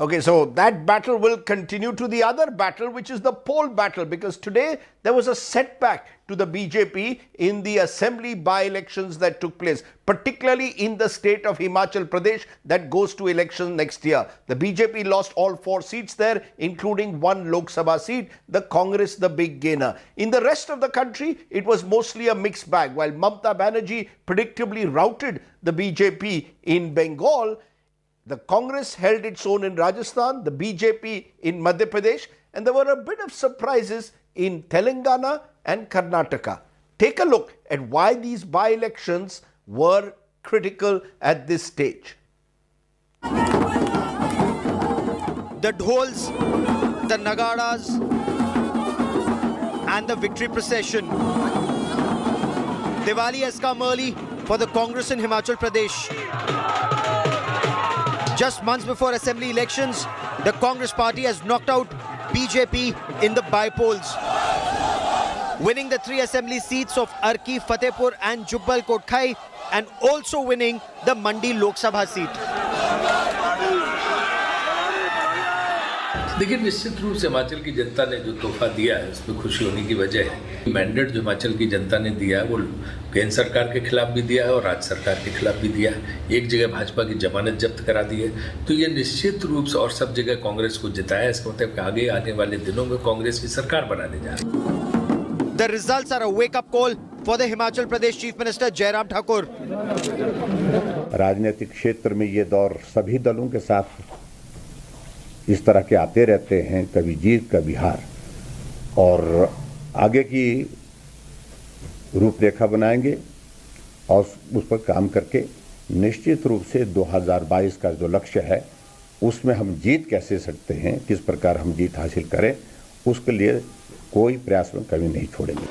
Okay, so that battle will continue to the other battle, which is the poll battle, because today there was a setback to the BJP in the assembly by-elections that took place, particularly in the state of Himachal Pradesh that goes to election next year. The BJP lost all 4 seats there, including 1 Lok Sabha seat, the Congress the big gainer. In the rest of the country, it was mostly a mixed bag. While Mamata Banerjee predictably routed the BJP in Bengal, the Congress held its own in Rajasthan, the BJP in Madhya Pradesh, and there were a bit of surprises in Telangana and Karnataka. Take a look at why these by-elections were critical at this stage. The dhols, the nagaras, and the victory procession. Diwali has come early for the Congress in Himachal Pradesh. Just months before assembly elections, the Congress party has knocked out BJP in the Bypolls, winning the 3 assembly seats of Arki, Fatehpur and Jubbal Kothai, and also winning the Mandi Lok Sabha seat. देखिए, निश्चित रूप से हिमाचल की जनता ने जो तोहफा दिया है उसमें खुशी होने की वजह है। मैंडेट जो हिमाचल की जनता ने दिया है वो केंद्र सरकार के खिलाफ भी दिया है और राज्य सरकार के खिलाफ भी दिया है। एक जगह भाजपा की जमानत जब्त करा दी है, तो ये निश्चित रूप से और सब जगह कांग्रेस को जिताया। इसका मतलब कि आगे आने वाले दिनों में कांग्रेस की सरकार बनाने जा रही है। The results are a wake-up call for the Himachal Pradesh Chief Minister Jairam Thakur. राजनीतिक क्षेत्र में ये दौर सभी दलों के साथ इस तरह के आते रहते हैं, कभी जीत कभी हार, और आगे की रूपरेखा बनाएंगे और उस पर काम करके निश्चित रूप से 2022 का जो लक्ष्य है उसमें हम जीत कैसे सकते हैं, किस प्रकार हम जीत हासिल करें, उसके लिए कोई प्रयास में कमी नहीं छोड़ेंगे।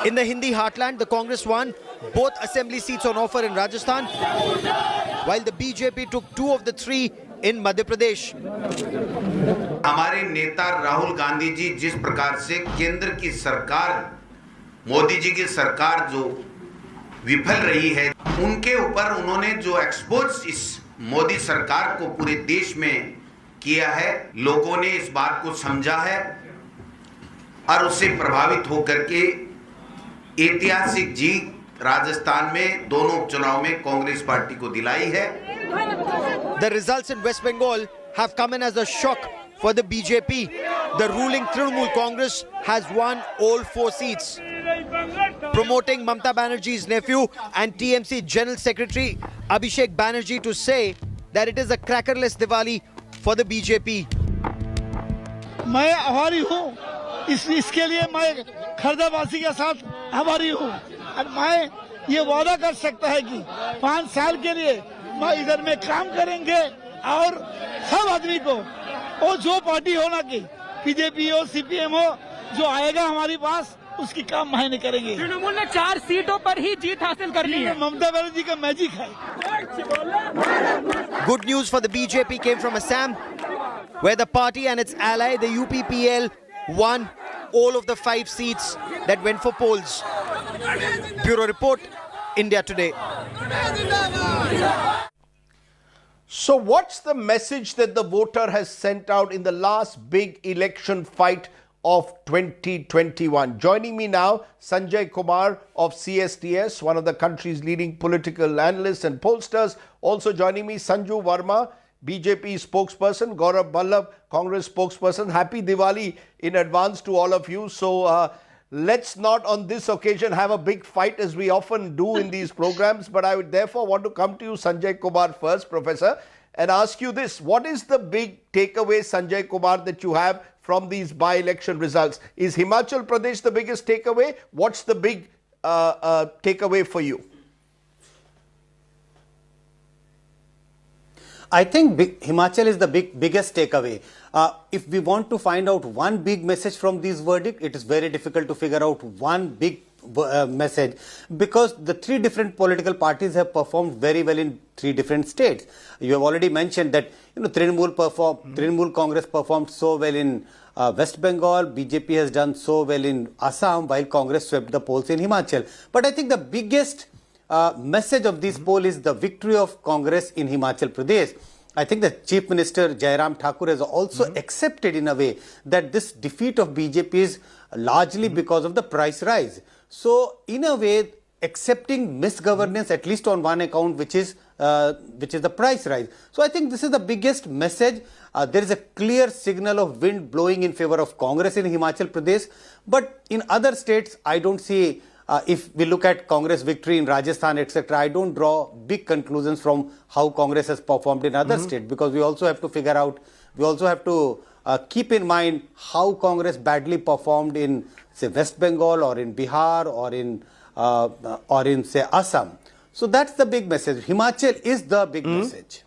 In the Hindi heartland, the Congress won both assembly seats on offer in Rajasthan, while the BJP took 2 of the 3 in Madhya Pradesh. हमारे नेता राहुल गांधी जी जिस प्रकार से केंद्र की सरकार, मोदी जी की सरकार जो विफल रही है, उनके ऊपर उन्होंने जो एक्सपोज इस मोदी सरकार को पूरे देश में किया है, लोगों ने इस बात को समझा है और उससे प्रभावित होकर के ऐतिहासिक जीत राजस्थान में दोनों उपचुनाव में कांग्रेस पार्टी को दिलाई है। The results in West Bengal have come in as a shock for the BJP. The ruling Trinamool Congress has won all 4 seats, promoting Mamata Banerjee's nephew and TMC General Secretary Abhishek Banerjee to say that it is a crackerless Diwali for the BJP. मैं आभारी हूँ, इसके लिए मैं खरदावासी के साथ आभारी हूँ, और मैं ये वादा कर सकता है कि 5 साल के लिए मैं इधर में काम करेंगे और सब आदमी को, वो जो पार्टी हो ना कि बीजेपी हो सीपीएम हो, जो आएगा हमारे पास उसकी काम मायने करेंगे। तृणमूल ने 4 सीटों पर ही जीत हासिल कर ली है। ममता बनर्जी का मैजिक है। Good news for the BJP came from Assam, where the party and its ally, the UPPL, won all of the 5 seats that went for polls. Bureau Report, India Today. So what's the message that the voter has sent out in the last big election fight of 2021? Joining me now, Sanjay Kumar of CSTS, one of the country's leading political analysts and pollsters. Also joining me, Sanju Verma, BJP spokesperson, Gaurav Ballabh, Congress spokesperson. Happy Diwali in advance to all of you. So let's not on this occasion have a big fight as we often do in these programs, but I would therefore want to come to you, Sanjay Kumar, first, Professor, and ask you this. What is the big takeaway, Sanjay Kumar, that you have from these by-election results? Is Himachal Pradesh the biggest takeaway? What's the big takeaway for you? I think Himachal is the biggest takeaway. If we want to find out one big message from this verdict, it is very difficult to figure out one big message, because the 3 different political parties have performed very well in 3 different states. You have already mentioned that Trinamool Congress performed so well in West Bengal, BJP has done so well in Assam, while Congress swept the polls in Himachal. But I think the biggest message of this poll is the victory of Congress in Himachal Pradesh. I think the Chief Minister Jairam Thakur has also accepted in a way that this defeat of BJP is largely because of the price rise. So in a way, accepting misgovernance at least on one account, which is the price rise. So I think this is the biggest message. There is a clear signal of wind blowing in favor of Congress in Himachal Pradesh, but in other states I don't see. If we look at Congress victory in Rajasthan, etc., I don't draw big conclusions from how Congress has performed in other states, because we also have to figure out, we also have to keep in mind how Congress badly performed in, say, West Bengal or in Bihar or in say, Assam. So that's the big message. Himachal is the big message.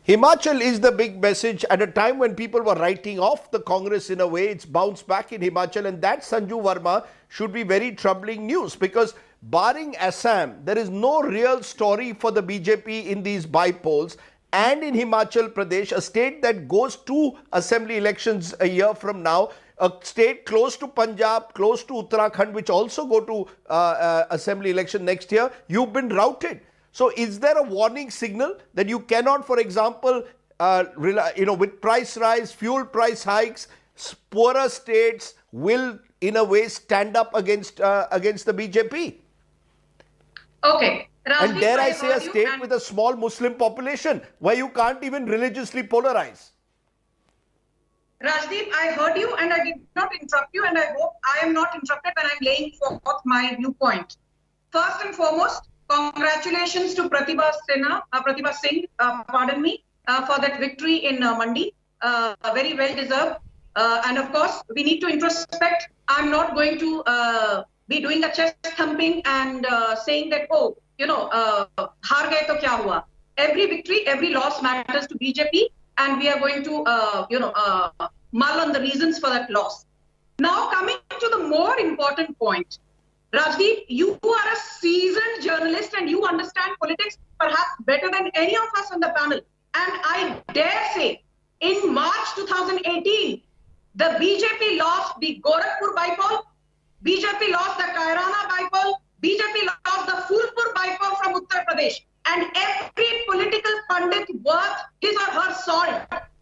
Himachal is the big message at a time when people were writing off the Congress in a way. It's bounced back in Himachal, and that, Sanju Verma, should be very troubling news, because barring Assam, there is no real story for the BJP in these bypolls. And in Himachal Pradesh, a state that goes to assembly elections a year from now, a state close to Punjab, close to Uttarakhand, which also go to assembly election next year, you've been routed. So is there a warning signal that you cannot, for example, with price rise, fuel price hikes, poorer states will in a way stand up against the BJP? Okay. Rajdeep, and dare I say a state with a small Muslim population where you can't even religiously polarize. Rajdeep, I heard you and I did not interrupt you, and I hope I am not interrupted when I'm laying forth my viewpoint. First and foremost, congratulations to Pratibha Singh, for that victory in Mandi. Very well deserved. And of course, we need to introspect. I'm not going to be doing a chest thumping and saying that, oh, haar gaye to kya hua. Every victory, every loss matters to BJP, and we are going to, mull on the reasons for that loss. Now, coming to the more important point. Rajdeep, you are a seasoned journalist and you understand politics perhaps better than any of us on the panel. And I dare say, in March 2018, the BJP lost the Gorakhpur bypoll, BJP lost the Kairana bypoll, BJP lost the Phulpur bypoll from Uttar Pradesh. And every political pundit worth his or her salt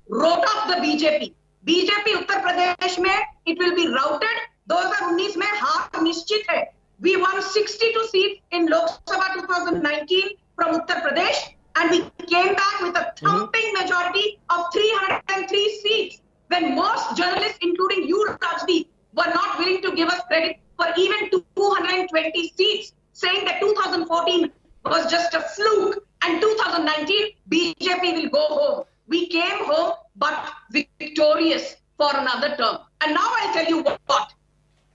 wrote off the BJP. BJP Uttar Pradesh mein, it will be routed. 2019 mein haar nishchit hai. We won 62 seats in Lok Sabha 2019 from Uttar Pradesh, and we came back with a thumping majority of 303 seats, when most journalists, including you, Rajdeep, were not willing to give us credit for even 220 seats, saying that 2014 was just a fluke and 2019 BJP will go home. We came home but victorious for another term. And now I'll tell you what.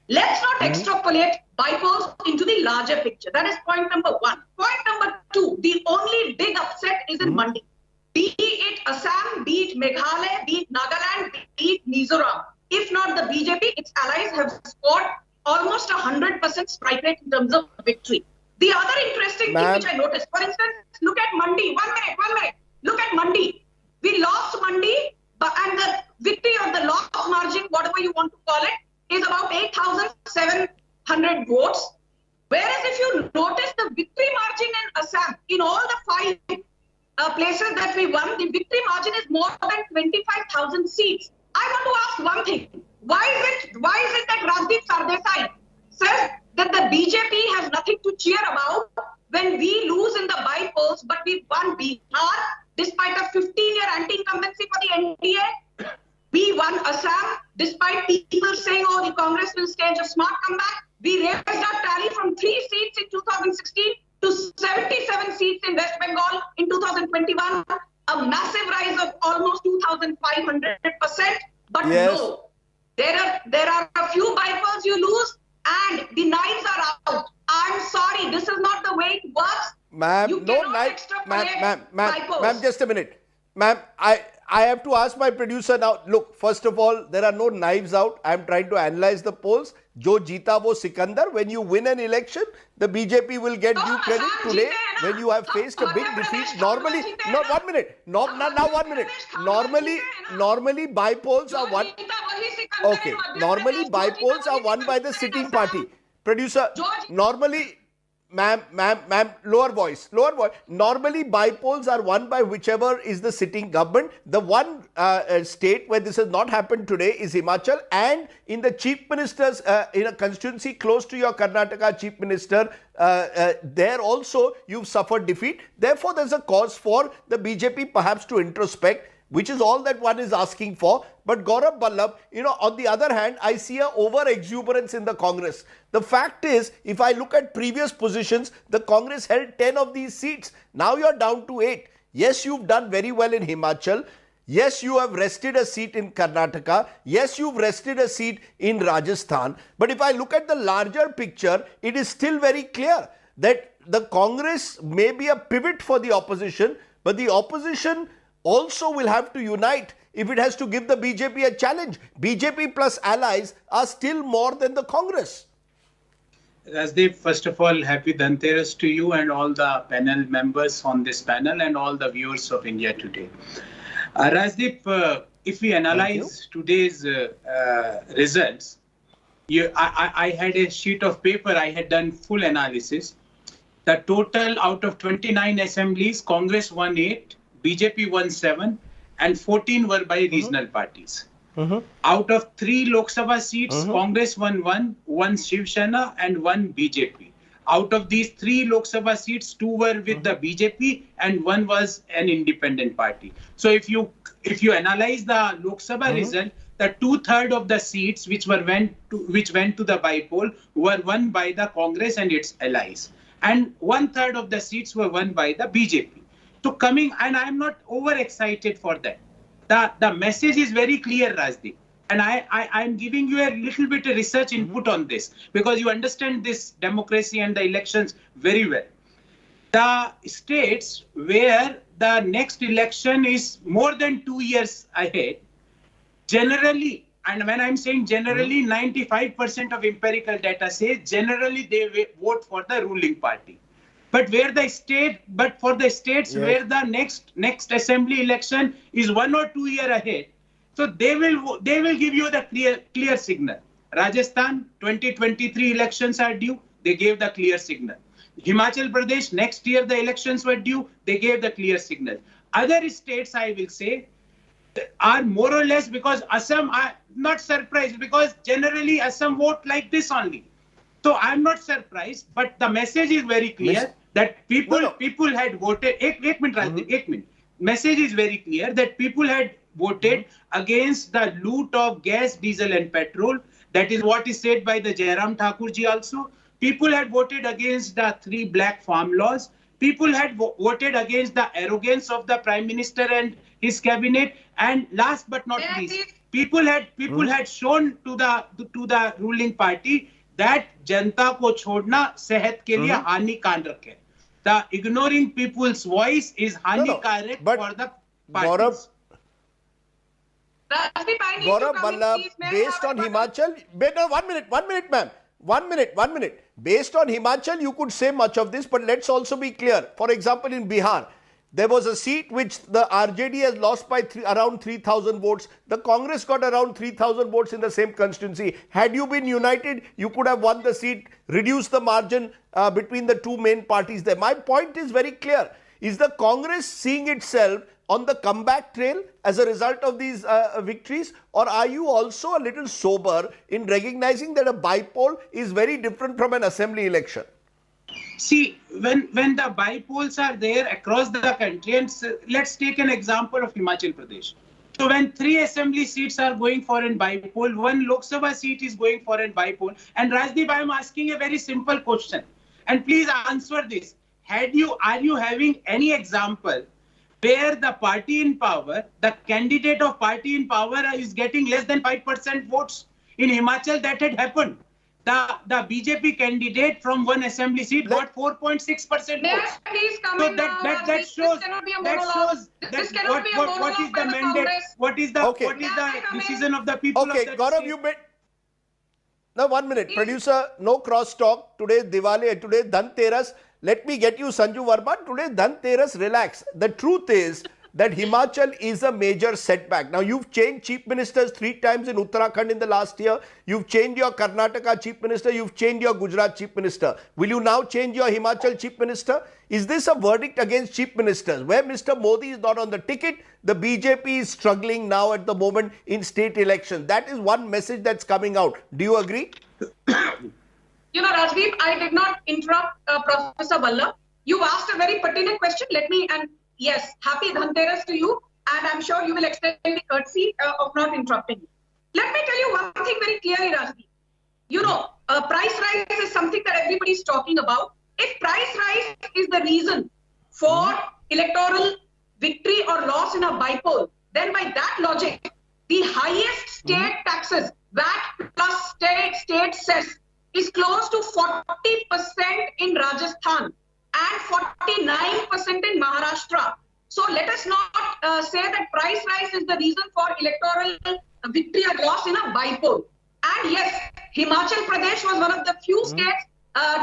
Let's not extrapolate bypolls into the larger picture. That is point number one. Point number two, the only big upset is in Mandi. Be it Assam, be it Meghalaya, be it Nagaland, be it Mizoram. If not the BJP, its allies have scored almost 100% strike rate in terms of victory. The other interesting thing which I noticed, for instance, look at Mandi. One minute. Look at Mandi. We lost Mandi, and the victory or the loss margin, whatever you want to call it, is about 8,700 votes. Whereas if you notice the victory margin in Assam, in all the 5 places that we won, the victory margin is more than 25,000 seats. I want to ask one thing. Why is it that Rajdeep Sardesai says that the BJP has nothing to cheer about when we lose in the bypolls, but we won Bihar despite a 15-year anti-incumbency for the NDA? We won Assam despite people saying, oh, the Congress will stage a smart comeback. We raised our tally from 3 seats in 2016 to 77 seats in West Bengal in 2021. A massive rise of almost 2,500%. But no, there are a few bypolls you lose and the knives are out. I'm sorry, this is not the way it works. Ma'am, no knives. Ma'am, just a minute. Ma'am, I have to ask my producer now. Look, first of all, there are no knives out. I am trying to analyze the polls. Jo jeeta wo Sikandar. When you win an election, the BJP will get due credit. Today, when you have faced a big defeat, normally, no, 1 minute. Now 1 minute. Normally, bypolls are won. Okay, normally bypolls are won by the sitting party. Producer, normally Ma'am, lower voice. Normally, bypolls are won by whichever is the sitting government. The one state where this has not happened today is Himachal, and in the chief minister's, in a constituency close to your Karnataka chief minister, there also you've suffered defeat. Therefore, there's a cause for the BJP perhaps to introspect, which is all that one is asking for. But Gaurav Vallabh, on the other hand, I see a over-exuberance in the Congress. The fact is, if I look at previous positions, the Congress held 10 of these seats. Now you're down to 8. Yes, you've done very well in Himachal. Yes, you have wrested a seat in Karnataka. Yes, you've wrested a seat in Rajasthan. But if I look at the larger picture, it is still very clear that the Congress may be a pivot for the opposition, but the opposition also will have to unite if it has to give the BJP a challenge. BJP plus allies are still more than the Congress. Rajdeep, first of all, happy Dhanteras to you and all the panel members on this panel and all the viewers of India Today. Rajdeep, if we analyze today's results, I had a sheet of paper, I had done full analysis. The total out of 29 assemblies, Congress won 8, BJP won 7, and 14 were by regional parties. Out of 3 Lok Sabha seats, Congress won 1 Shiv Sena and 1 BJP. Out of these 3 Lok Sabha seats, 2 were with the BJP and 1 was an independent party. So if you analyze the Lok Sabha result, the 2/3 of the seats which went to the bypoll were won by the Congress and its allies, and 1/3 of the seats were won by the BJP. So coming, and I'm not overexcited for that. The message is very clear, Rajdeep. And I'm giving you a little bit of research input on this because you understand this democracy and the elections very well. The states where the next election is more than 2 years ahead, generally, and when I'm saying generally, 95% of empirical data says generally they vote for the ruling party. But for the states where the next assembly election is 1 or 2 years ahead, so they will give you the clear signal. Rajasthan 2023 elections are due. They gave the clear signal. Himachal Pradesh, next year the elections were due. They gave the clear signal. Other states, I will say, are more or less, because Assam, I'm not surprised because generally Assam vote like this only. So I'm not surprised, but the message is very clear that people had voted. Ek minute. Message is very clear that people had voted against the loot of gas, diesel and petrol. That is what is said by the Jairam Thakur ji also. People had voted against the 3 black farm laws. People had voted against the arrogance of the Prime Minister and his cabinet. And last but not least, people had shown to the ruling party that Janta ko chodna sehat ke liye hanikark hai. The ignoring people's voice is hanikark for the parties. Gaurav Vallabh, based on Himachal, 1 minute, ma'am. 1 minute. Based on Himachal, you could say much of this, but let's also be clear. For example, in Bihar, there was a seat which the RJD has lost by around 3,000 votes. The Congress got around 3,000 votes in the same constituency. Had you been united, you could have won the seat, reduced the margin between the 2 main parties there. My point is very clear. Is the Congress seeing itself on the comeback trail as a result of these victories, or are you also a little sober in recognizing that a bypoll is very different from an assembly election? See, when the bypolls are there across the country, and let's take an example of Himachal Pradesh. So when 3 assembly seats are going for a bypoll, 1 Lok Sabha seat is going for a bypoll, and Rajdeep, I am asking a very simple question, and please answer this. Are you having any example where the party in power, the candidate of party in power is getting less than 5% votes? In Himachal, that had happened. The BJP candidate from 1 assembly seat got 4.6% votes. Please come so in that shows what is the mandate, what is the decision of the people of that Gaurav, state. you bet. Now 1 minute, producer, no cross talk. Today Diwali, today Dhanteras. Let me get you Sanju Verma. Today Dhanteras, relax. The truth is that Himachal is a major setback. Now, you've changed chief ministers 3 times in Uttarakhand in the last year. You've changed your Karnataka chief minister. You've changed your Gujarat chief minister. Will you now change your Himachal chief minister? Is this a verdict against chief ministers? Where Mr. Modi is not on the ticket, the BJP is struggling now at the moment in state elections. That is one message that's coming out. Do you agree? You know, Rajdeep, I did not interrupt Professor Vallabh. You asked a very pertinent question. And yes, happy Dhanteras to you. And I'm sure you will extend the courtesy of not interrupting. Let me tell you one thing very clearly, Rajdeep. You know, price rise is something that everybody is talking about. If price rise is the reason for electoral victory or loss in a bypoll, then by that logic, the highest state taxes, VAT plus state cess, is close to 40% in Rajasthan and 49% in Maharashtra. So let us not say that price rise is the reason for electoral victory or loss in a bypoll. And yes, Himachal Pradesh was one of the few states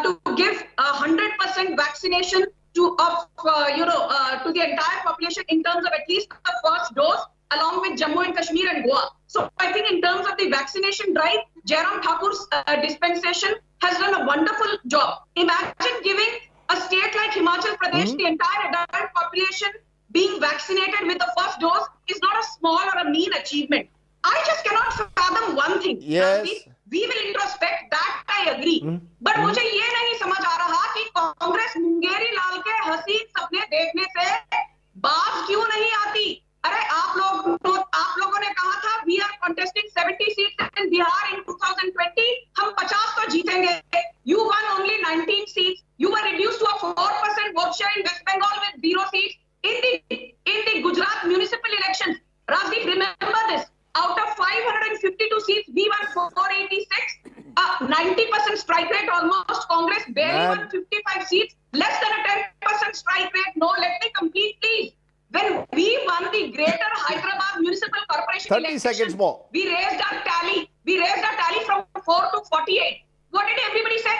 to give 100% vaccination to the entire population in terms of at least the first dose, along with Jammu and Kashmir and Goa. So I think in terms of the vaccination drive, Jairam Thakur's dispensation has done a wonderful job. Imagine giving a state like Himachal Pradesh, the entire adult population being vaccinated with the first dose is not a small or a mean achievement. I just cannot fathom one thing. Yes. We will introspect, that I agree. But मुझे ये नहीं समझ आ रहा कि कांग्रेस मुंगेरी लाल के हसीन सपने देखने से बाज क्यों नहीं आती? अरे आप लोगों ने कहा था we are contesting 70 seats in Bihar in 2020. हम 50 तो जीतेंगे. You won only 19 seats. You were reduced to a 4% vote share in West Bengal with 0 seats. In the Gujarat municipal elections, Rajdeep, remember this. Out of 552 seats, we won 486. 90% strike rate almost. Congress barely won 55 seats. Less than a 10% strike rate. No, let me complete, please. When we won the Greater Hyderabad Municipal Corporation 30 election, seconds more. We raised our tally. From 4 to 48. What did everybody say?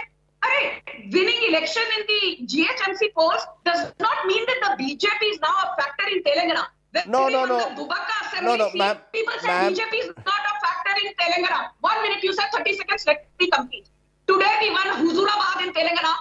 Winning election in the GHMC polls does not mean that the BJP is now a factor in Telangana. No, ma'am. People say BJP is not a factor in Telangana. 1 minute, you said 30 seconds, let me complete. Today we won Huzurabad in Telangana,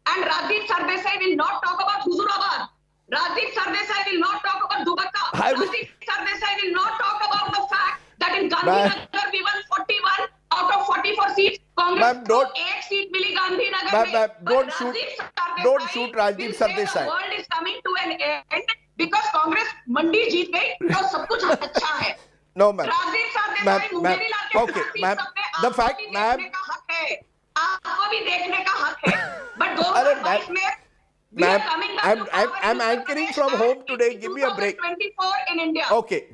and Rajdeep Sardesai will not talk about Huzurabad. Rajdeep Sardesai will not talk about Dubaka. Rajdeep Sardesai will not talk about the fact that in Gandhinagar we won 41 out of 44 seats. Congress got 8 seats Mili Gandhinagar. Don't shoot Rajdeep Sardesai. The world is coming to an end because Congress mandi jeet gayi, so sab kuch acha hai. No, ma'am. Rajdeep Sardesai Mungeri लाल के okay, ma'am. The fact, ma'am. आपको भी देखने का हक है. But 2022 में we are coming back to power. I'm anchoring from home today. Give me a break. 2024 in India. Okay.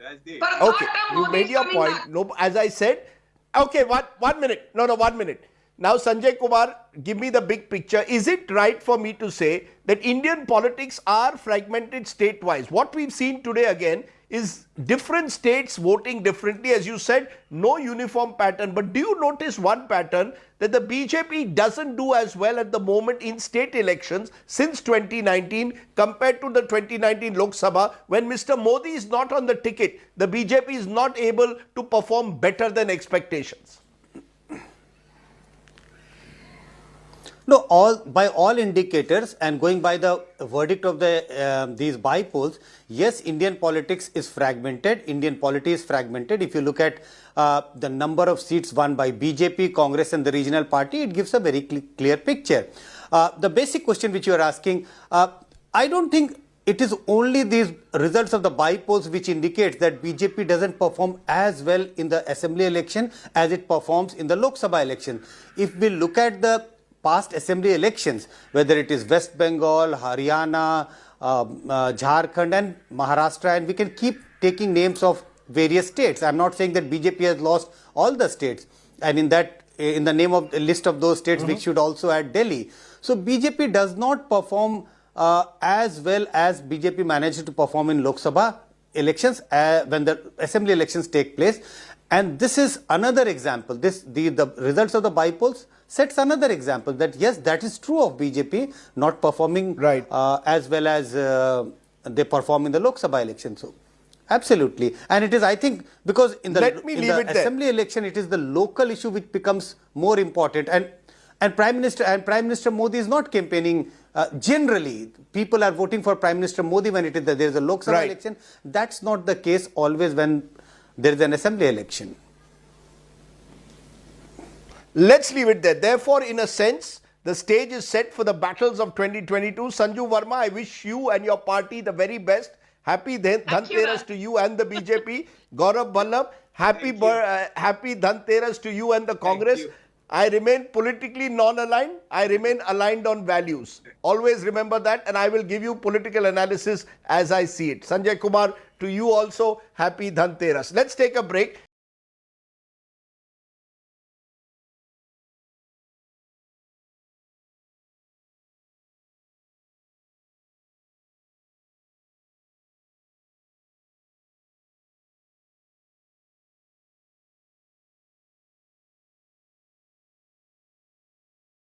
Okay, you made your point. No, as I said, okay, one minute. No, 1 minute. Now, Sanjay Kumar, give me the big picture. Is it right for me to say that Indian politics are fragmented state-wise? What we've seen today again is different states voting differently. As you said, no uniform pattern. But do you notice one pattern that the BJP doesn't do as well at the moment in state elections since 2019 compared to the 2019 Lok Sabha when Mr. Modi is not on the ticket? The BJP is not able to perform better than expectations. No, by all indicators and going by the verdict of these bypolls, yes, Indian politics is fragmented. Indian polity is fragmented. If you look at the number of seats won by BJP, Congress and the regional party, it gives a very clear picture. The basic question which you are asking, I don't think it is only these results of the bypolls which indicates that BJP doesn't perform as well in the assembly election as it performs in the Lok Sabha election. If we look at the past assembly elections, whether it is West Bengal, Haryana, Jharkhand and Maharashtra, and we can keep taking names of various states. I'm not saying that BJP has lost all the states, and in the name of the list of those states, we should also add Delhi. So BJP does not perform as well as BJP managed to perform in Lok Sabha elections when the assembly elections take place. And this is another example. The results of the bypolls sets another example that yes, that is true of BJP not performing as well as they perform in the Lok Sabha election. So, absolutely. And it is, I think, because in the, assembly election, it is the local issue which becomes more important. And Prime Minister Modi is not campaigning. Generally, people are voting for Prime Minister Modi when there is a Lok Sabha election. That's not the case always when there is an assembly election. Let's leave it there. Therefore, in a sense, the stage is set for the battles of 2022. Sanju Verma, I wish you and your party the very best. Happy Dhanteras to you and the BJP. Gaurav Vallabh, happy Dhanteras to you and the Congress. I remain politically non-aligned. I remain aligned on values. Always remember that, and I will give you political analysis as I see it. Sanjay Kumar, to you also, happy Dhanteras. Let's take a break.